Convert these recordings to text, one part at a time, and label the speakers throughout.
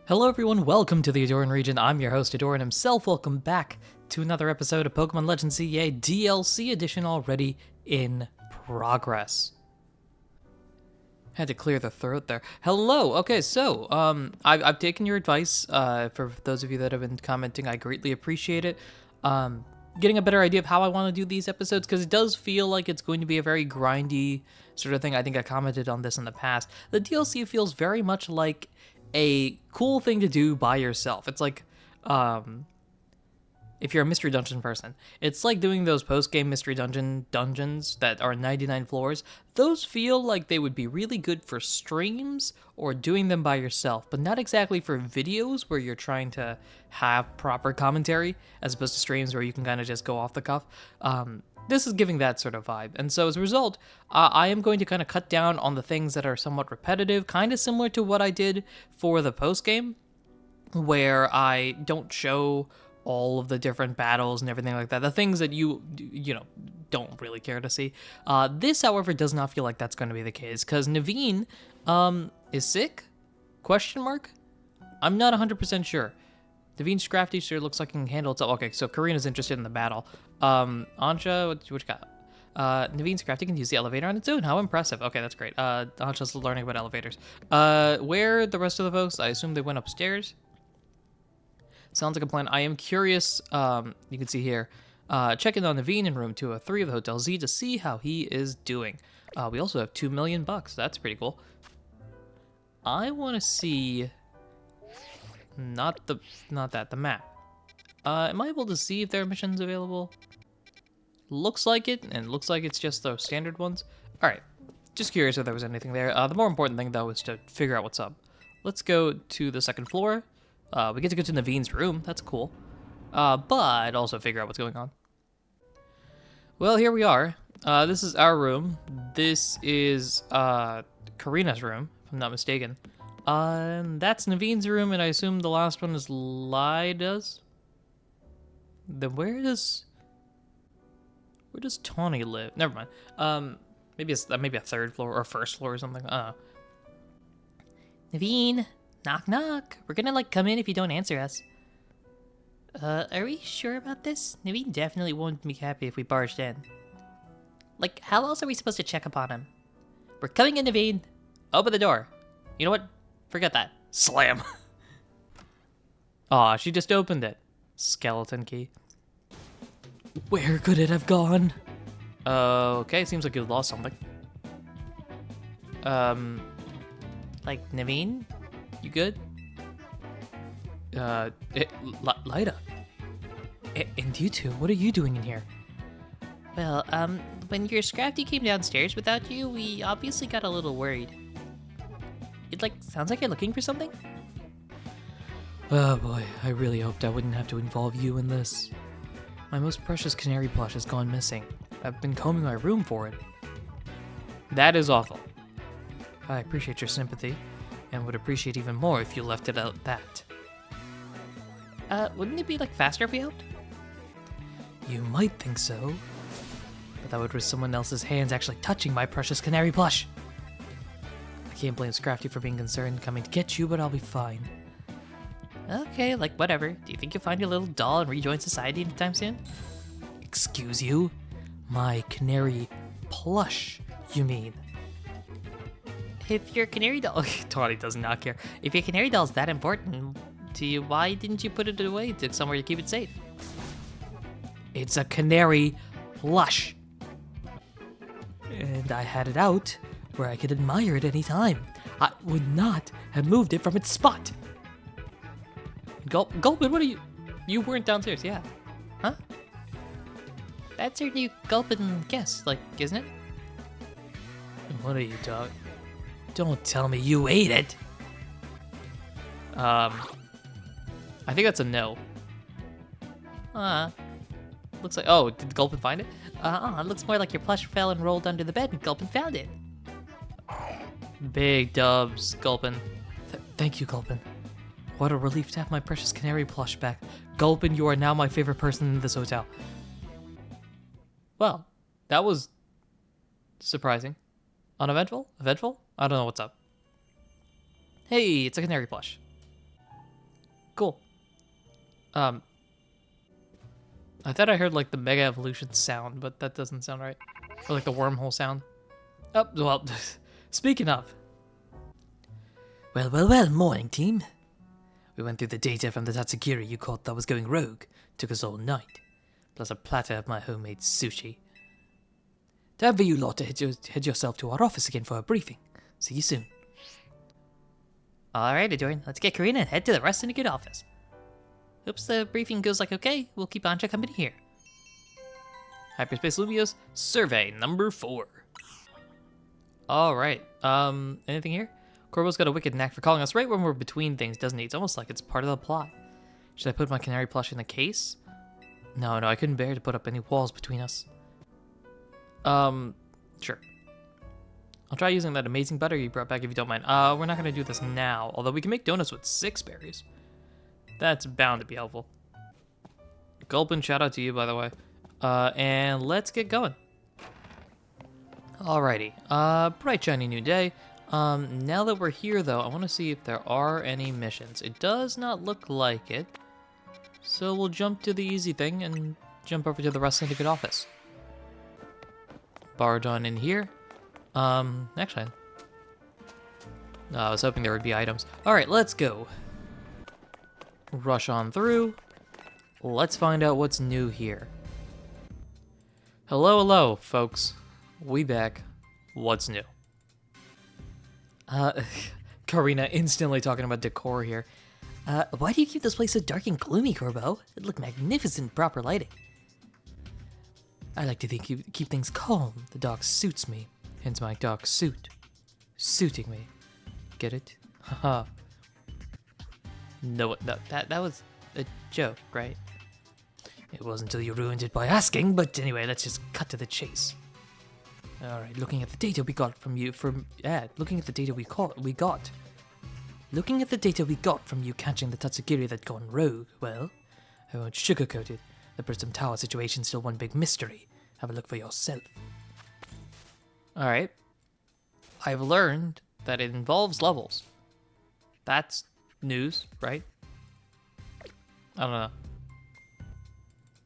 Speaker 1: Hello everyone, welcome to the Ahdurin region. I'm your host, Ahdurin himself. Welcome back to another episode of Pokemon Legends CA DLC edition already in progress. Had to clear the throat there. Hello. Okay, so I've taken your advice. For those of you that have been commenting, I greatly appreciate it. Getting a better idea of how I want to do these episodes, because it does feel like it's going to be a very grindy sort of thing. I think I commented on this in the past. The DLC feels very much like a cool thing to do by yourself. It's like, if you're a mystery dungeon person, it's like doing those post-game mystery dungeons that are 99 floors. Those feel like they would be really good for streams or doing them by yourself, but not exactly for videos where you're trying to have proper commentary, as opposed to streams where you can kind of just go off the cuff. This is giving that sort of vibe. And so as a result, I am going to kind of cut down on the things that are somewhat repetitive, kind of similar to what I did for the post-game, where I don't show all of the different battles and everything like that. The things that you don't really care to see. This, however, does not feel like that's going to be the case, because Naveen is sick? Question mark? I'm not 100% sure. Naveen's crafty sure looks like he can handle itself. Okay, so Karina's interested in the battle. Anja, what you got? Naveen's crafty can use the elevator on its own. How impressive. Okay, that's great. Anja's learning about elevators. Where the rest of the folks? I assume they went upstairs. Sounds like a plan. I am curious, you can see here, checking on Naveen in room 203 of the Hotel Z to see how he is doing. We also have $2 million. That's pretty cool. I want to see... the map. Am I able to see if there are missions available? Looks like it, and looks like it's just those standard ones. Alright, just curious if there was anything there. The more important thing, though, is to figure out what's up. Let's go to the second floor. We get to go to Naveen's room. That's cool. But also figure out what's going on. Well, here we are. This is our room. This is Karina's room, if I'm not mistaken. That's Naveen's room, and I assume the last one is Lida's. Then where does Tawny live? Never mind. Maybe a third floor or first floor or something. Naveen, knock knock. We're gonna come in if you don't answer us. Are we sure about this? Naveen definitely won't be happy if we barged in. How else are we supposed to check up on him? We're coming in, Naveen. Open the door. You know what? Forget that. Slam. Aw, she just opened it. Skeleton key. Where could it have gone? Okay, seems like you lost something. Naveen? You good? Lida. And you two, what are you doing in here? Well, when your Scrafty came downstairs without you, we obviously got a little worried. It, sounds like you're looking for something? Oh boy, I really hoped I wouldn't have to involve you in this. My most precious canary plush has gone missing. I've been combing my room for it. That is awful. I appreciate your sympathy, and would appreciate even more if you left it at that. Wouldn't it be, faster if we helped? You might think so, but that would risk someone else's hands actually touching my precious canary plush. I can't blame Scrafty for being concerned coming to get you, but I'll be fine. Okay, whatever. Do you think you'll find your little doll and rejoin society anytime soon? Excuse you? My canary plush, you mean? If your canary doll... Tawny does not care. If your canary doll's that important to you, why didn't you put it away to somewhere to keep it safe? It's a canary plush. And I had it out where I could admire it any time. I would not have moved it from its spot. Gulpin, what are you... You weren't downstairs, yeah. Huh? That's your new Gulpin guess, isn't it? What are you talking... Don't tell me you ate it. I think that's a no. Looks like... Oh, did Gulpin find it? It looks more like your plush fell and rolled under the bed and Gulpin found it. Big dubs, Gulpin. Thank you, Gulpin. What a relief to have my precious canary plush back. Gulpin, you are now my favorite person in this hotel. Well, that was surprising. Uneventful? Eventful? I don't know what's up. Hey, it's a canary plush. Cool. I thought I heard like the Mega Evolution sound, but that doesn't sound right. Or like the wormhole sound. Oh, well, speaking of. Well, morning team. We went through the data from the Tatsugiri you caught that was going rogue. Took us all night. Plus a platter of my homemade sushi. Time for you lot to head yourself to our office again for a briefing. See you soon. Alright, Ahdurin, let's get Karina and head to the Rust Syndicate office. Hopes the briefing goes like okay. We'll keep Anja company here. Hyperspace Lumios, survey number 4. Alright, anything here? Corbo's got a wicked knack for calling us right when we're between things, doesn't he? It's almost like it's part of the plot. Should I put my canary plush in the case? No, I couldn't bear to put up any walls between us. Sure. I'll try using that amazing butter you brought back if you don't mind. We're not gonna do this now, although we can make donuts with 6 berries. That's bound to be helpful. Gulpin, shout out to you, by the way. And let's get going. Alrighty, bright shiny new day. Now that we're here though, I want to see if there are any missions. It does not look like it. So we'll jump to the easy thing and jump over to the Rust Syndicate office. Barge on in here. Actually, I was hoping there would be items. Alright, let's go. Rush on through. Let's find out what's new here. Hello, folks. We back. What's new? Karina instantly talking about decor here. Why do you keep this place so dark and gloomy, Corbo? It'd look magnificent in proper lighting. I like to think you keep things calm. The dark suits me. Hence my dark suit. Suiting me. Get it? Haha. No, that was a joke, right? It wasn't until you ruined it by asking, but anyway, let's just cut to the chase. Alright, looking at the data we got from you looking at the data we got from you catching the Tatsugiri that gone rogue, well, I won't sugarcoat it. The Prism Tower situation's still one big mystery. Have a look for yourself. Alright. I've learned that it involves levels. That's news, right? I don't know.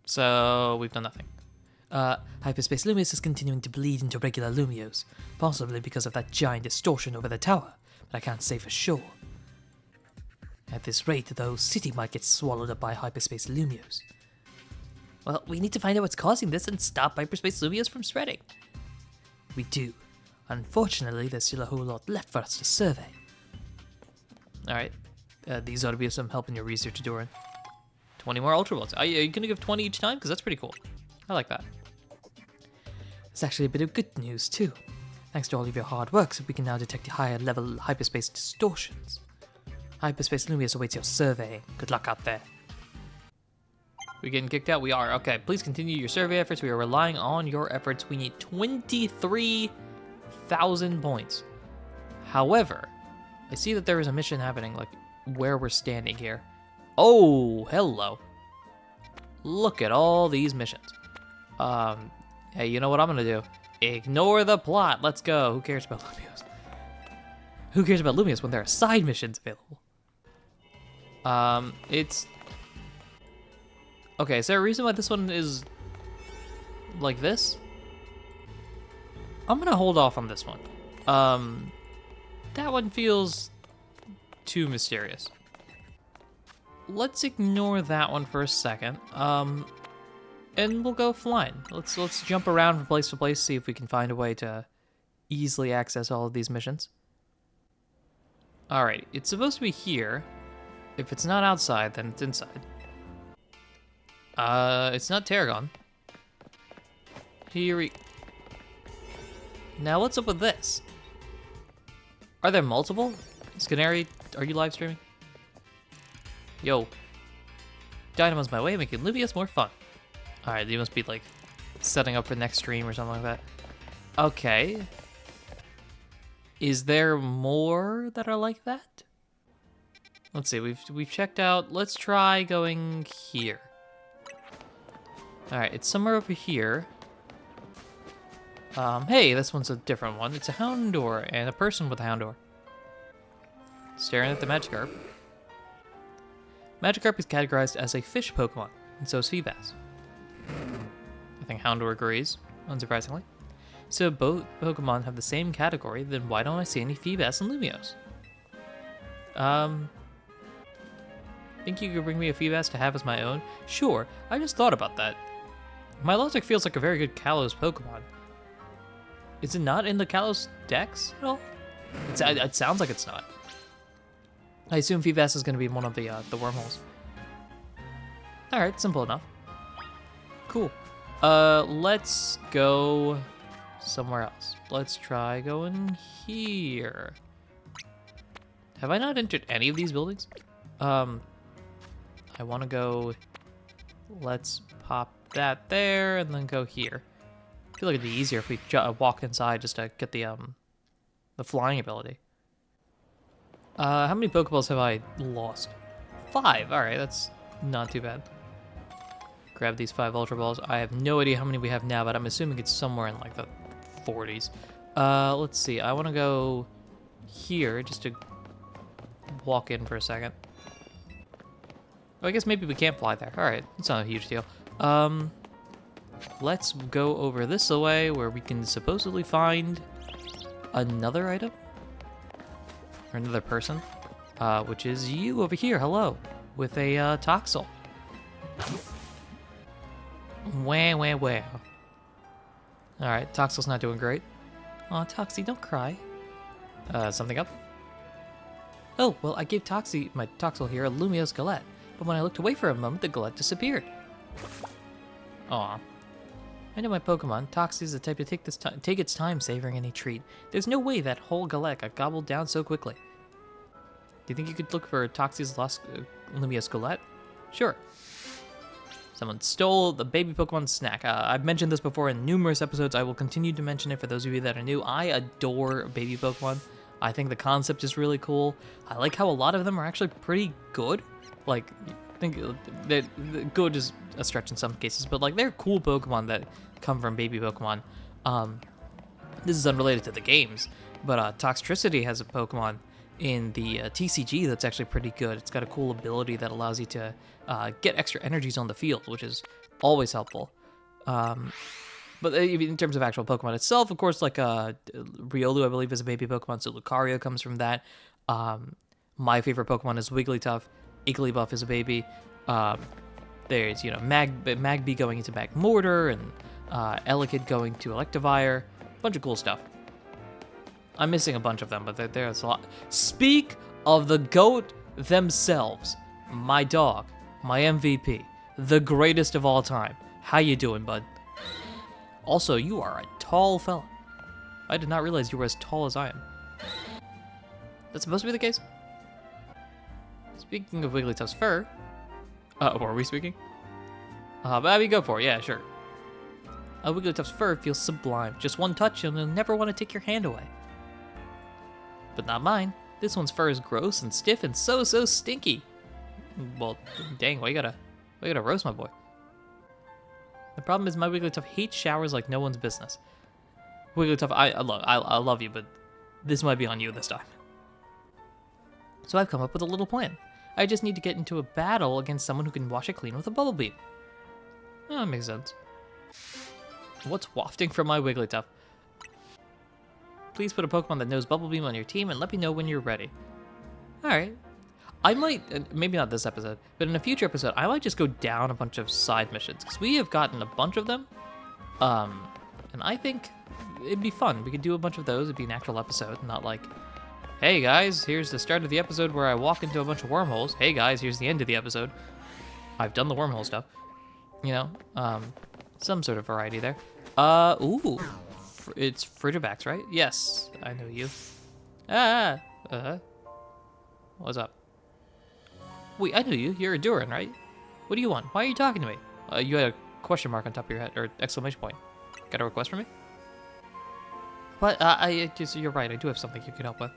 Speaker 1: So, we've done nothing. Hyperspace Lumios is continuing to bleed into regular Lumios, possibly because of that giant distortion over the tower, but I can't say for sure. At this rate, though, City might get swallowed up by Hyperspace Lumios. Well, we need to find out what's causing this and stop Hyperspace Lumios from spreading. We do. Unfortunately, there's still a whole lot left for us to survey. Alright, these ought to be some help in your research, Ahdurin. 20 more Ultra Bolts. Are you gonna give 20 each time? Because that's pretty cool. I like that. There's actually a bit of good news, too. Thanks to all of your hard work, we can now detect higher level hyperspace distortions. Hyperspace Lumios awaits your survey. Good luck out there. We getting kicked out? We are. Okay, please continue your survey efforts. We are relying on your efforts. We need 23,000 points. However, I see that there is a mission happening, like, where we're standing here. Oh, hello. Look at all these missions. Hey, you know what I'm gonna do? Ignore the plot. Let's go. Who cares about Lumios? Who cares about Lumios when there are side missions available? It's... Okay, is there a reason why this one is like this? I'm gonna hold off on this one. That one feels too mysterious. Let's ignore that one for a second. And we'll go flying. Let's jump around from place to place, see if we can find a way to easily access all of these missions. Alright, it's supposed to be here. If it's not outside, then it's inside. It's not Tarragon. Here we... Now what's up with this? Are there multiple? Scanary, are you live streaming? Yo. Dynamo's my way of making Lumios more fun. Alright, you must be like setting up for next stream or something like that. Okay. Is there more that are like that? Let's see, we've checked out. Let's try going here. Alright, it's somewhere over here. Hey, this one's a different one. It's a Houndour and a person with a Houndour. Staring at the Magikarp. Magikarp is categorized as a fish Pokemon, and so is Feebas. I think Houndour agrees, unsurprisingly. So both Pokemon have the same category, then why don't I see any Feebas and Lumios? Think you could bring me a Feebas to have as my own? Sure, I just thought about that. My logic feels like a very good Kalos Pokemon. Is it not in the Kalos Dex at all? It sounds like it's not. I assume Feebas is going to be one of the wormholes. Alright, simple enough. Cool. Let's go somewhere else. Let's try going here. Have I not entered any of these buildings? I want to go... Let's pop that there and then go here. I feel like it'd be easier if we walk inside just to get the flying ability. How many Pokeballs have I lost? 5. Alright, that's not too bad. Grab these 5 Ultra Balls. I have no idea how many we have now, but I'm assuming it's somewhere in like the 40s. Let's see. I want to go here just to walk in for a second. Oh, I guess maybe we can't fly there. Alright, it's not a huge deal. Let's go over this way where we can supposedly find another item. Or another person. Which is you over here. Hello. With a Toxel. Wah. Alright, Toxel's not doing great. Aw, Toxie, don't cry. Something up? Oh, well, I gave my Toxel here, a Lumiose Galette. But when I looked away for a moment, the Galette disappeared. Aw. I know my Pokemon. Toxie is the type to take its time savoring any treat. There's no way that whole Galette got gobbled down so quickly. Do you think you could look for Toxie's lost Lumiose Galette? Sure. Someone stole the baby Pokemon snack. I've mentioned this before in numerous episodes. I will continue to mention it for those of you that are new. I adore baby Pokemon. I think the concept is really cool. I like how a lot of them are actually pretty good. Like, I think that good is a stretch in some cases, but like they're cool Pokemon that come from baby Pokemon. This is unrelated to the games, but Toxtricity has a Pokemon in the TCG that's actually pretty good. It's got a cool ability that allows you to get extra energies on the field, which is always helpful. But in terms of actual Pokemon itself, of course, like Riolu, I believe, is a baby Pokemon, so Lucario comes from that. My favorite Pokemon is Wigglytuff. Igglybuff is a baby. There's, Magby going into Magmortar, and Elekid going to Electivire. Bunch of cool stuff. I'm missing a bunch of them, but there's a lot. Speak of the GOAT themselves. My dog. My MVP. The greatest of all time. How you doing, bud? Also, you are a tall fella. I did not realize you were as tall as I am. That's supposed to be the case? Speaking of Wigglytuff's fur... were we speaking? But I mean, go for it. Yeah, sure. Wigglytuff's fur feels sublime. Just one touch and you'll never want to take your hand away. But not mine. This one's fur is gross and stiff and so stinky. Well, dang, why you gotta roast my boy? The problem is my Wigglytuff hates showers like no one's business. Wigglytuff, I love you, but this might be on you this time. So I've come up with a little plan. I just need to get into a battle against someone who can wash it clean with a bubble beam. Oh, that makes sense. What's wafting from my Wigglytuff? Please put a Pokemon that knows Bubble Beam on your team and let me know when you're ready. Alright. I might, maybe not this episode, but in a future episode, I might just go down a bunch of side missions, because we have gotten a bunch of them, and I think it'd be fun. We could do a bunch of those. It'd be an actual episode, not like, hey guys, here's the start of the episode where I walk into a bunch of wormholes. Hey guys, here's the end of the episode. I've done the wormhole stuff. Some sort of variety there. Ooh. It's Frigibax, right? Yes, I know you. What's up? Wait, I know you. You're Ahdurin, right? What do you want? Why are you talking to me? You had a question mark on top of your head, or exclamation point. Got a request from me? But, you're right, I do have something you could help with.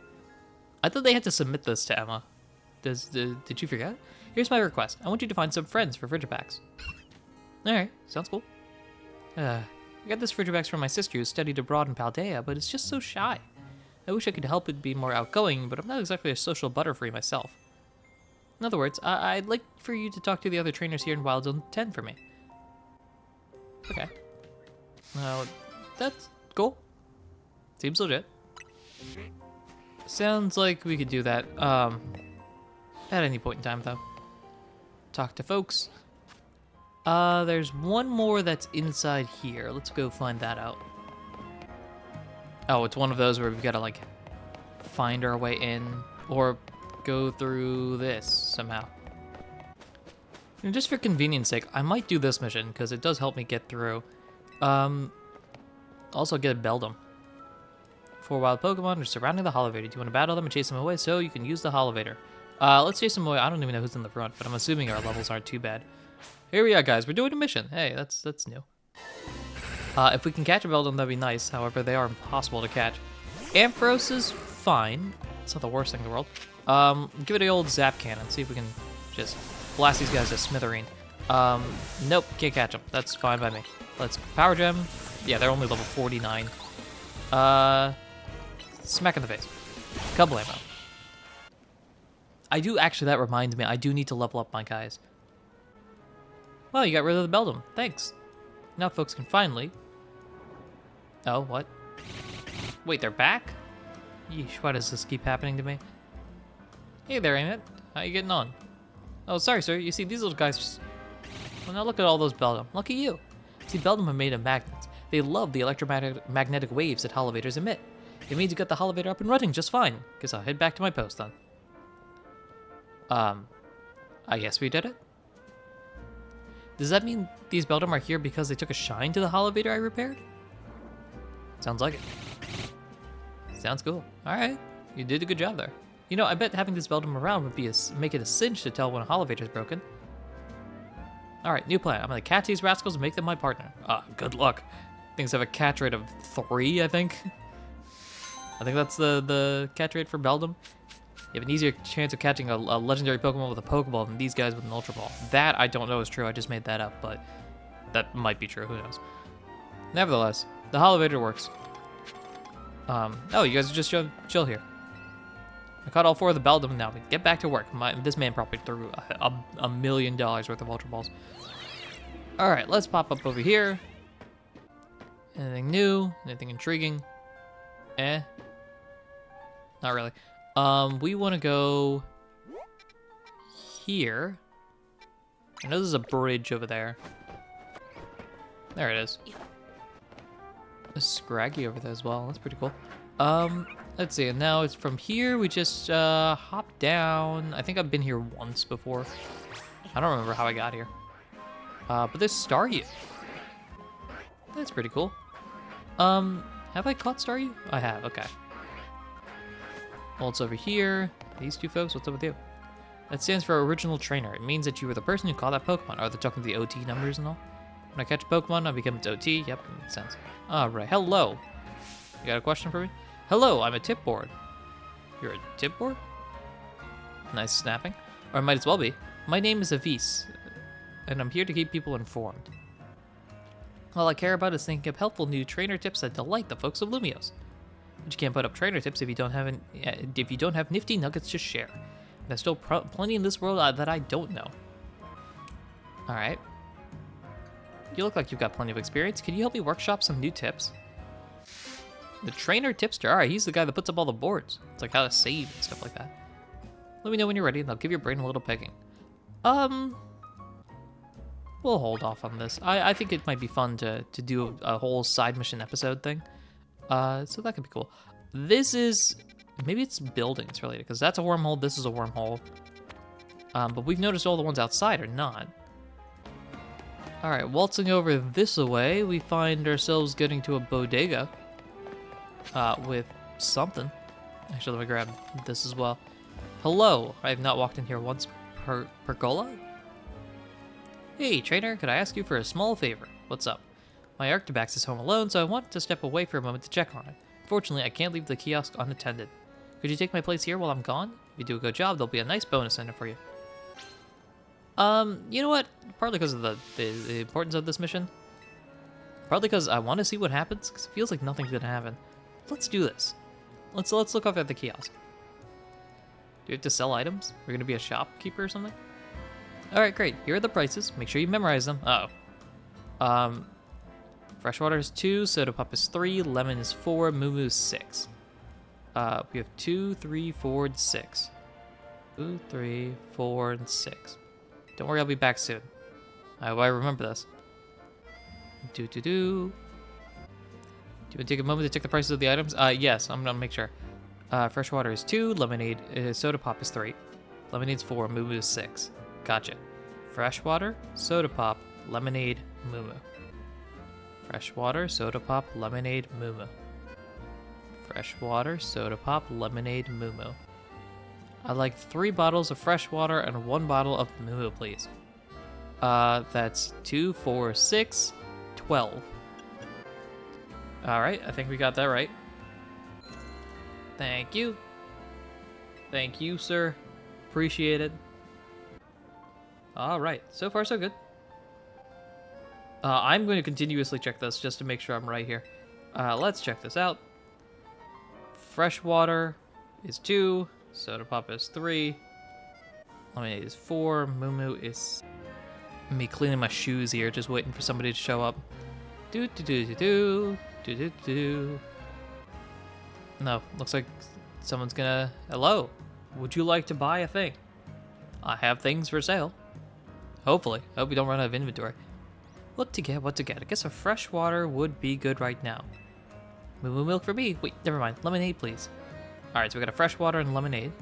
Speaker 1: I thought they had to submit this to Emma. Did you forget? Here's my request. I want you to find some friends for Frigibax. Alright, sounds cool. I got this Frigibax from my sister who studied abroad in Paldea, but it's just so shy. I wish I could help it be more outgoing, but I'm not exactly a social butterfree myself. In other words, I'd like for you to talk to the other trainers here in Wild Zone 10 for me. Okay. That's cool. Seems legit. Sounds like we could do that, at any point in time, though. Talk to folks. There's one more that's inside here. Let's go find that out. Oh, it's one of those where we've got to, like, find our way in, or go through this somehow. And just for convenience sake, I might do this mission, because it does help me get through. Also get a Beldum. 4 wild Pokemon are surrounding the Holovator. Do you want to battle them and chase them away so you can use the Holovator? Let's chase them away. I don't even know who's in the front, but I'm assuming our levels aren't too bad. Here we are, guys. We're doing a mission. Hey, that's new. If we can catch a Beldum, that'd be nice. However, they are impossible to catch. Ampharos is fine. It's not the worst thing in the world. Give it an old Zap Cannon. See if we can just blast these guys to smithereen. Nope, can't catch them. That's fine by me. Let's Power Gem. Yeah, they're only level 49. Smack in the face. Kablamo. That reminds me, I do need to level up my guys. Well, you got rid of the Beldum. Thanks. Now folks can finally... Oh, what? Wait, they're back? Yeesh, why does this keep happening to me? Hey there, Emmett. How you getting on? Oh, sorry, sir. You see, these little guys just... Well, now look at all those Beldum. Look at you. See, Beldum are made of magnets. They love the electromagnetic waves that Holovators emit. It means you got the Holovator up and running just fine. Guess I'll head back to my post then. I guess we did it? Does that mean these Beldum are here because they took a shine to the Holovator I repaired? Sounds like it. Sounds cool. Alright, you did a good job there. You know, I bet having this Beldum around would be make it a cinch to tell when a Holovator's broken. Alright, new plan. I'm gonna catch these rascals and make them my partner. Good luck. Things have a catch rate of 3, I think. I think that's the catch rate for Beldum. You have an easier chance of catching a legendary Pokemon with a Pokeball than these guys with an Ultra Ball. That I don't know is true. I just made that up, but that might be true. Who knows? Nevertheless, the Holovator works. Oh, you guys are just chill here. I caught all 4 of the Beldum. Now we get back to work. This man probably threw $1 million worth of Ultra Balls. All right, let's pop up over here. Anything new? Anything intriguing? Not really. We want to go here. I know there's a bridge over there. There it is. A Scraggy over there as well. That's pretty cool. Let's see. And now it's from here. We just hop down. I think I've been here once before. I don't remember how I got here. But there's Staryu. That's pretty cool. Have I caught Staryu? I have. Okay. Well, it's over here. These two folks, what's up with you? That stands for Original Trainer. It means that you were the person who caught that Pokemon. Are they talking the OT numbers and all? When I catch a Pokemon, I become its OT. Yep, makes sense. Alright, hello. You got a question for me? Hello, I'm a tip board. You're a tip board? Nice snapping. Or it might as well be. My name is Avis, and I'm here to keep people informed. All I care about is thinking of helpful new trainer tips that delight the folks of Lumios. But you can't put up trainer tips if you don't have nifty nuggets to share. There's still plenty in this world that I don't know. All right. You look like you've got plenty of experience. Can you help me workshop some new tips? The trainer tipster. All right, he's the guy that puts up all the boards. It's like how to save and stuff like that. Let me know when you're ready, and I'll give your brain a little pegging. We'll hold off on this. I think it might be fun to do a whole side mission episode thing. So that could be cool. This is... Maybe it's buildings related, because that's a wormhole, this is a wormhole. But we've noticed all the ones outside are not. Alright, waltzing over this way, we find ourselves getting to a bodega. With something. Actually, let me grab this as well. Hello, I have not walked in here once. Pergola? Hey, trainer, could I ask you for a small favor? What's up? My Arctibax is home alone, so I wanted to step away for a moment to check on it. Fortunately, I can't leave the kiosk unattended. Could you take my place here while I'm gone? If you do a good job, there'll be a nice bonus in it for you. You know what? Partly because of the importance of this mission. Partly because I want to see what happens, because it feels like nothing's gonna happen. Let's do this. Let's look off at the kiosk. we have to sell items? We're gonna be a shopkeeper or something? All right, great. Here are the prices. Make sure you memorize them. Freshwater is 2, soda pop is 3, lemon is 4, moo moo is 6. We have 2, 3, 4, and 6. 2, 3, 4, and 6. Don't worry, I'll be back soon. I remember this. Do. Do you want to take a moment to check the prices of the items? Yes, I'm gonna make sure. Freshwater is 2, lemonade, soda pop is 3, lemonade's 4, moo moo is 6. Gotcha. Freshwater, soda pop, lemonade, moo moo. Freshwater, soda pop, lemonade, moo moo. Freshwater, soda pop, lemonade, moo moo. I'd like 3 bottles of fresh water and 1 bottle of moo moo, please. That's 2, 4, 6, 12. Alright, I think we got that right. Thank you. Thank you, sir. Appreciate it. Alright, so far so good. I'm going to continuously check this just to make sure I'm right here. Let's check this out. Fresh water is 2, soda pop is 3, lemonade is 4, moo moo is... Me cleaning my shoes here, just waiting for somebody to show up. Do. No, looks like someone's gonna... Hello, would you like to buy a thing? I have things for sale. Hopefully. I hope we don't run out of inventory. What to get? I guess a fresh water would be good right now. Moo moo milk for me. Wait, never mind. Lemonade, please. Alright, so we got a fresh water and lemonade.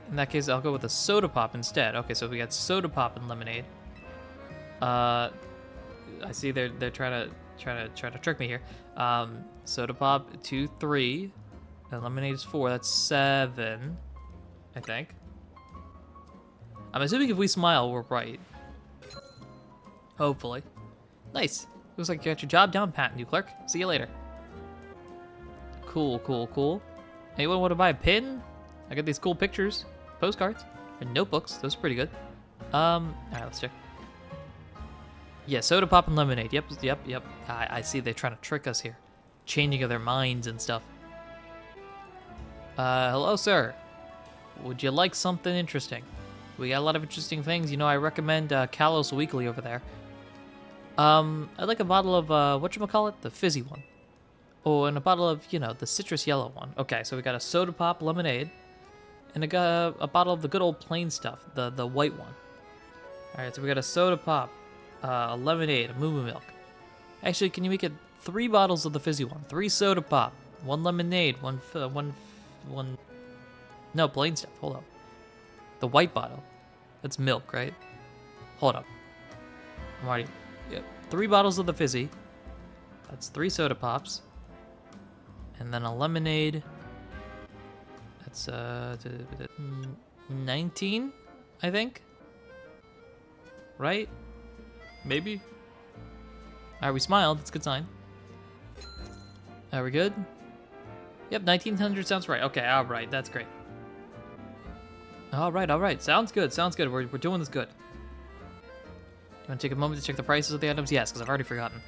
Speaker 1: In that case, I'll go with a soda pop instead. Okay, so we got soda pop and lemonade. I see they're trying to trick me here. Soda pop 2, 3, and lemonade is 4. That's 7, I think. I'm assuming if we smile, we're right. Hopefully. Nice. Looks like you got your job down, pat, new clerk. See you later. Cool. Anyone want to buy a pin? I got these cool pictures, postcards, and notebooks. Those are pretty good. Alright, let's check. Yeah, soda pop and lemonade. Yep. I see they're trying to trick us here. Changing of their minds and stuff. Hello, sir. Would you like something interesting? We got a lot of interesting things. You know, I recommend Kalos Weekly over there. I'd like a bottle of, whatchamacallit? The fizzy one. Oh, and a bottle of, you know, the citrus yellow one. Okay, so we got a soda pop lemonade. And a bottle of the good old plain stuff, the white one. Alright, so we got a soda pop, a lemonade, a moo moo milk. Actually, can you make it 3 bottles of the fizzy one? 3 soda pop, 1 lemonade, one... No, plain stuff, hold up. The white bottle. That's milk, right? Hold up. I'm already... Yep. 3 bottles of the fizzy. That's 3 soda pops. And then a lemonade. That's 19, I think. Right? Maybe. Alright, we smiled. That's a good sign. Are we good? Yep, 1900 sounds right. Okay, alright. That's great. Alright. Sounds good. We're doing this good. You want to take a moment to check the prices of the items? Yes, because I've already forgotten.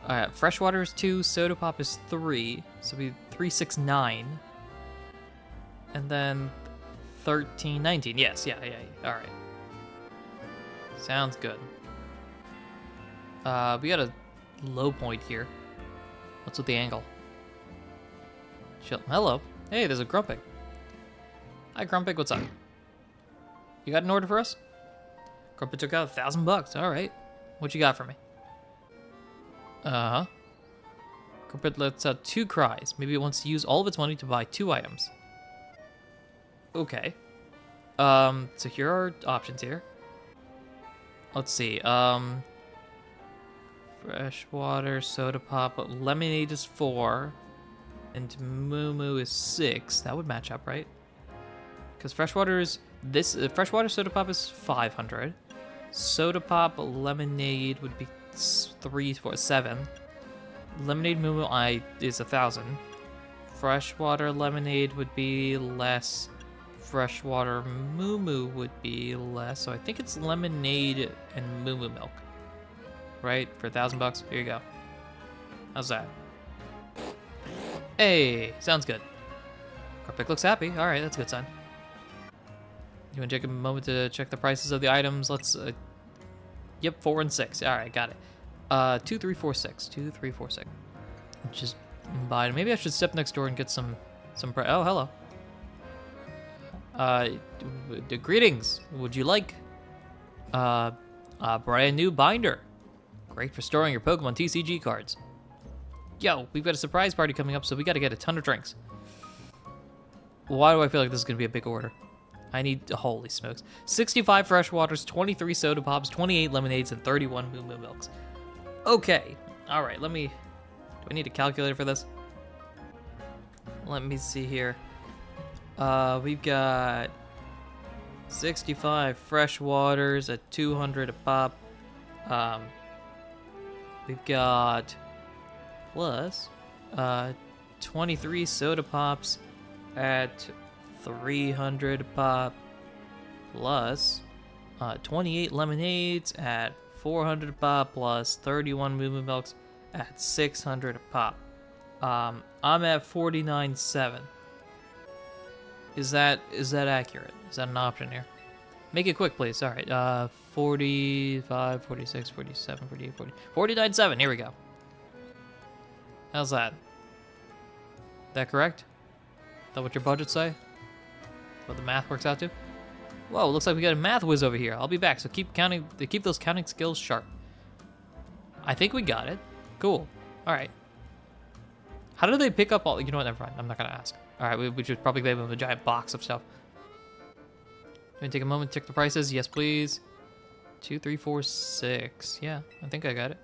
Speaker 1: Alright, fresh water is 2, soda pop is 3, so we 369. And then 1319. Yes, yeah. Alright. Sounds good. We got a low point here. What's with the angle? Chill. Hello. Hey, there's a Grumpig. Hi, Grumpig. What's up? You got an order for us? Grumpig took out $1,000. All right. What you got for me? Grumpig lets out 2 cries. Maybe it wants to use all of its money to buy 2 items. Okay. So here are options here. Let's see. Fresh water, soda pop, lemonade is 4, and moo moo is 6. That would match up, right? Because freshwater is this. Freshwater soda pop is 500. Soda pop lemonade would be 3, 4, 7. Lemonade moo moo is 1,000. Freshwater lemonade would be less. Freshwater moo moo would be less. So I think it's lemonade and moo moo milk. Right? For $1,000. Here you go. How's that? Hey, sounds good. Grumpig looks happy. All right, that's a good sign. You want to take a moment to check the prices of the items? Let's, yep, 4 and 6. All right, got it. 2, 3, 4, 6. 2, 3, 4, 6. Just buy it. Maybe I should step next door and get some oh, hello. Greetings. Would you like a brand new binder? Great for storing your Pokemon TCG cards. Yo, we've got a surprise party coming up, so we got to get a ton of drinks. Why do I feel like this is going to be a big order? I need, holy smokes. 65 fresh waters, 23 soda pops, 28 lemonades, and 31 Moo Moo Milks. Okay. All right, do I need a calculator for this? Let me see here. We've got 65 fresh waters at 200 a pop. We've got plus 23 soda pops at 300 a pop, plus 28 lemonades at 400 a pop, plus 31 Moo Moo Milks at 600 a pop. I'm at 49.7. Is that accurate? Is that an option here? Make it quick, please. All right. 45, 46, 47, 48, 40. 49.7. Here we go. How's that? That correct? Is that what your budget say? What the math works out to? Whoa, looks like we got a math whiz over here. I'll be back, so keep those counting skills sharp. I think we got it. Cool. All right. How do they pick up all... You know what? Never mind. I'm not going to ask. All right, we should probably give them a giant box of stuff. Can we take a moment to check the prices? Yes, please. 2, 3, 4, 6. Yeah, I think I got it.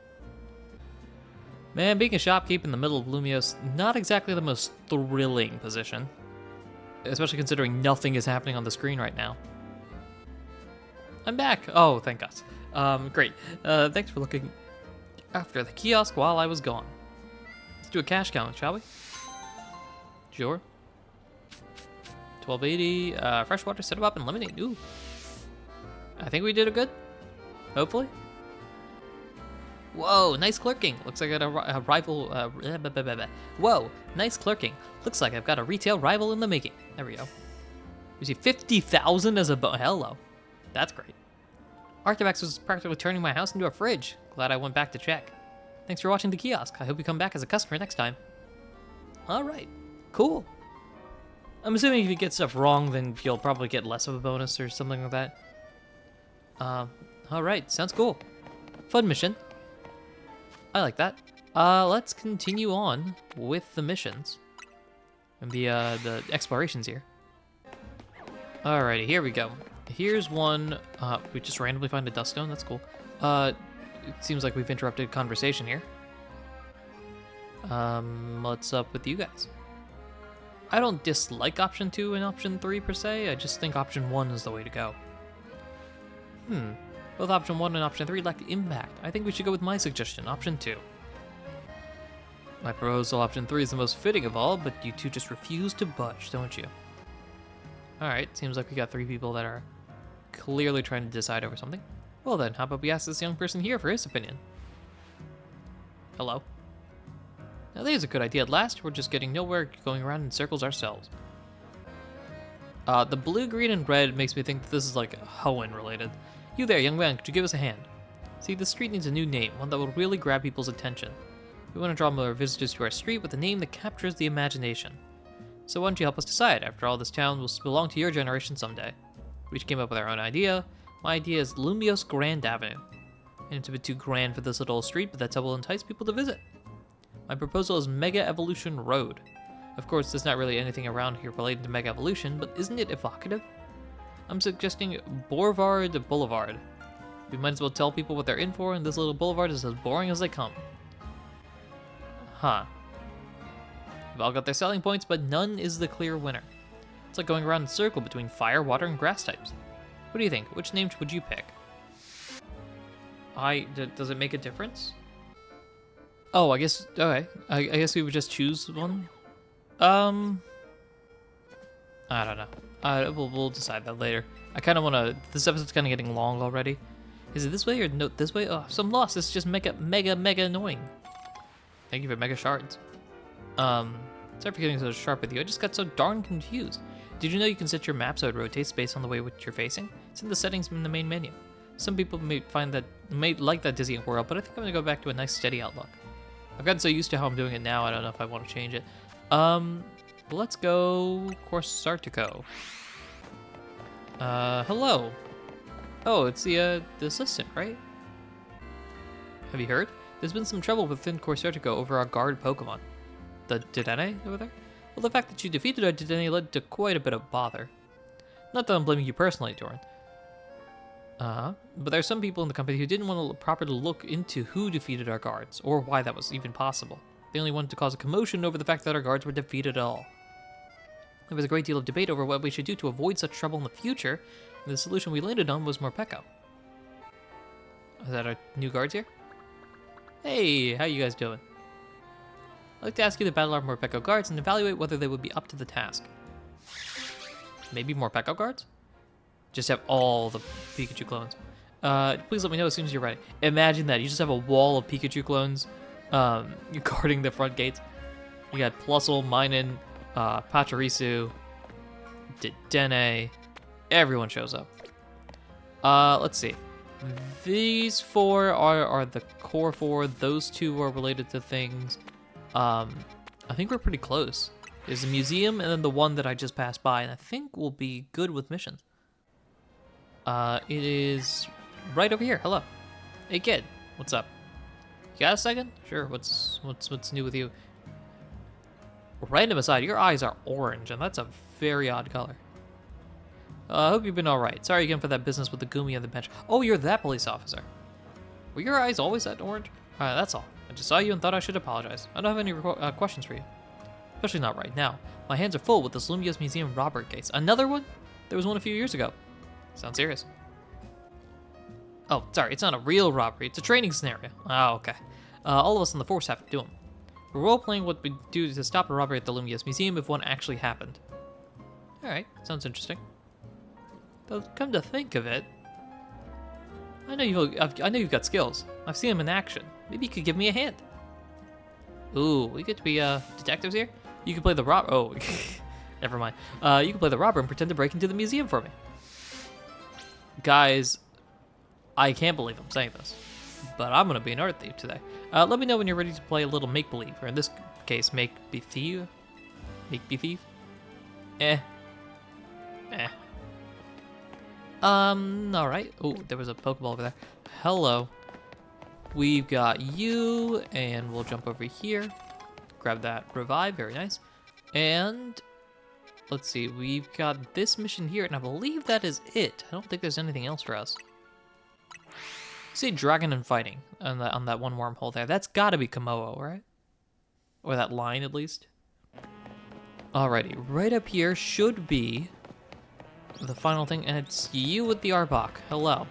Speaker 1: Man, being a shopkeep in the middle of Lumios, not exactly the most thrilling position. Especially considering nothing is happening on the screen right now. I'm back. Oh, thank God. Great. Thanks for looking after the kiosk while I was gone. Let's do a cash count, shall we? Sure. 1280, freshwater, soda pop, and lemonade. Ooh. I think we did it good. Hopefully. Whoa, nice clerking. Looks like I got a rival. Whoa, nice clerking. Looks like I've got a retail rival in the making. There we go. You see 50,000 as a hello. That's great. Arthrax was practically turning my house into a fridge. Glad I went back to check. Thanks for watching the kiosk. I hope you come back as a customer next time. All right, cool. I'm assuming if you get stuff wrong, then you'll probably get less of a bonus or something like that. All right, sounds cool. Fun mission. I like that. Let's continue on with the missions and the explorations here. Alrighty, here we go. Here's one. We just randomly find a dust stone. That's cool. It seems like we've interrupted conversation here. What's up with you guys? I don't dislike option 2 and option 3 per se. I just think option 1 is the way to go. Both option 1 and option 3 lack impact. I think we should go with my suggestion, option 2. My proposal, option 3, is the most fitting of all, but you two just refuse to budge, don't you? Alright, seems like we got 3 people that are clearly trying to decide over something. Well then, how about we ask this young person here for his opinion? Hello? Now there's a good idea at last. We're just getting nowhere, going around in circles ourselves. The blue, green, and red makes me think that this is like Hoenn related. You there, young man, could you give us a hand? See, the street needs a new name, one that will really grab people's attention. We want to draw more visitors to our street with a name that captures the imagination. So why don't you help us decide? After all, this town will belong to your generation someday. We each came up with our own idea. My idea is Lumios Grand Avenue. And it's a bit too grand for this little street, but that's how we'll entice people to visit. My proposal is Mega Evolution Road. Of course, there's not really anything around here related to Mega Evolution, but isn't it evocative? I'm suggesting Boulevard Boulevard. We might as well tell people what they're in for, and this little boulevard is as boring as they come. Huh. They've all got their selling points, but none is the clear winner. It's like going around in a circle between fire, water, and grass types. What do you think? Which names would you pick? Does it make a difference? Oh, I guess, okay. I guess we would just choose one. I don't know. We'll decide that later. I kind of want to, this episode's kind of getting long already. Is it this way or no, this way? Oh, so I'm lost. This is just mega annoying. Thank you for mega shards. Sorry for getting so sharp with you. I just got so darn confused. Did you know you can set your map so it rotates based on the way which you're facing? It's in the settings in the main menu. Some people may like that dizzying whirl, but I think I'm gonna go back to a nice steady outlook. I've gotten so used to how I'm doing it now, I don't know if I want to change it. Let's go Corsartico. Hello. Oh, it's the assistant, right? Have you heard? There's been some trouble within Corsartico over our guard Pokemon. The Dedenne over there? Well, the fact that you defeated our Dedenne led to quite a bit of bother. Not that I'm blaming you personally, Doran. But there are some people in the company who didn't want to properly look into who defeated our guards, or why that was even possible. They only wanted to cause a commotion over the fact that our guards were defeated at all. There was a great deal of debate over what we should do to avoid such trouble in the future, and the solution we landed on was Morpeko. Is that our new guards here? Hey, how you guys doing? I'd like to ask you to battle our Morpeko guards and evaluate whether they would be up to the task. Maybe Morpeko guards? Just have all the Pikachu clones. Please let me know as soon as you're ready. Imagine that, you just have a wall of Pikachu clones guarding the front gates. You got Plusle, Minun, Pachirisu, Dedenne, everyone shows up. Let's see. These four are the core four. Those two are related to things. I think we're pretty close. There's a museum and then the one that I just passed by, and I think we'll be good with missions. It is right over here. Hello. Hey kid, what's up? You got a second? Sure, what's new with you? Random aside, your eyes are orange, and that's a very odd color. I hope you've been alright. Sorry again for that business with the Gumi on the bench. Oh, you're that police officer. Were your eyes always that orange? Alright, that's all. I just saw you and thought I should apologize. I don't have any questions for you. Especially not right now. My hands are full with this Lumiose Museum robbery case. Another one? There was one a few years ago. Sounds serious. Oh, sorry, it's not a real robbery. It's a training scenario. Oh, okay. All of us on the force have to do them. We're role-playing what we'd do to stop a robbery at the Lumiose Museum if one actually happened. Alright, sounds interesting. Though, come to think of it, I know you've got skills. I've seen them in action. Maybe you could give me a hand. Ooh, we get to be detectives here? You can play the robber. Oh, never mind. You can play the robber and pretend to break into the museum for me. Guys, I can't believe I'm saying this, but I'm gonna be an art thief today. Let me know when you're ready to play a little make-believe, or in this case, make-be-thief? Make-be-thief? Alright. Oh, there was a Pokeball over there. Hello. We've got you, and we'll jump over here. Grab that revive, very nice. And let's see, we've got this mission here, and I believe that is it. I don't think there's anything else for us. See dragon and fighting on that one wormhole there. That's gotta be Komodo, right? Or that line, at least. Alrighty, right up here should be the final thing, and it's you with the Arbok. Hello.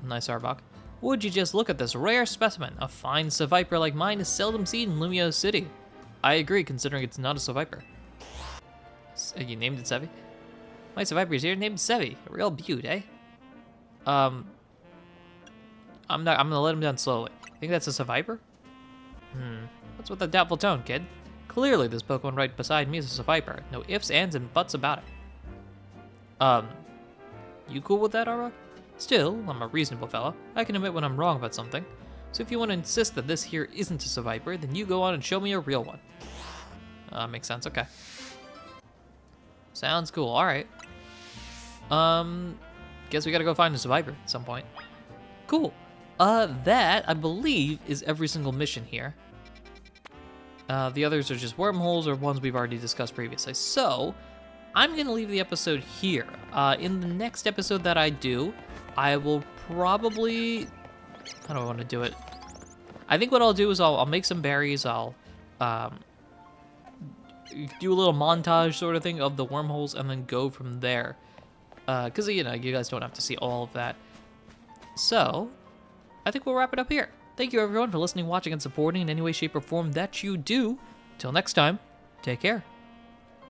Speaker 1: Nice Arbok. Would you just look at this rare specimen? A fine Seviper like mine is seldom seen in Lumiose City. I agree, considering it's not a Seviper. You named it Sevi? My Seviper's here named Sevi. A real beaut, eh? I'm gonna let him down slowly. Think that's a Seviper? What's with the doubtful tone, kid? Clearly this Pokemon right beside me is a Seviper. No ifs, ands, and buts about it. You cool with that, Arbok? Still, I'm a reasonable fella. I can admit when I'm wrong about something. So if you want to insist that this here isn't a Seviper, then you go on and show me a real one. Makes sense, okay. Sounds cool, alright. Guess we gotta go find a Seviper at some point. Cool. That, I believe, is every single mission here. The others are just wormholes or ones we've already discussed previously. So, I'm gonna leave the episode here. In the next episode that I do, I will probably... How do I want to do it? I think what I'll do is I'll make some berries, I'll do a little montage sort of thing of the wormholes and then go from there. Because, you know, you guys don't have to see all of that. So, I think we'll wrap it up here. Thank you everyone for listening, watching, and supporting in any way, shape, or form that you do. Till next time, take care.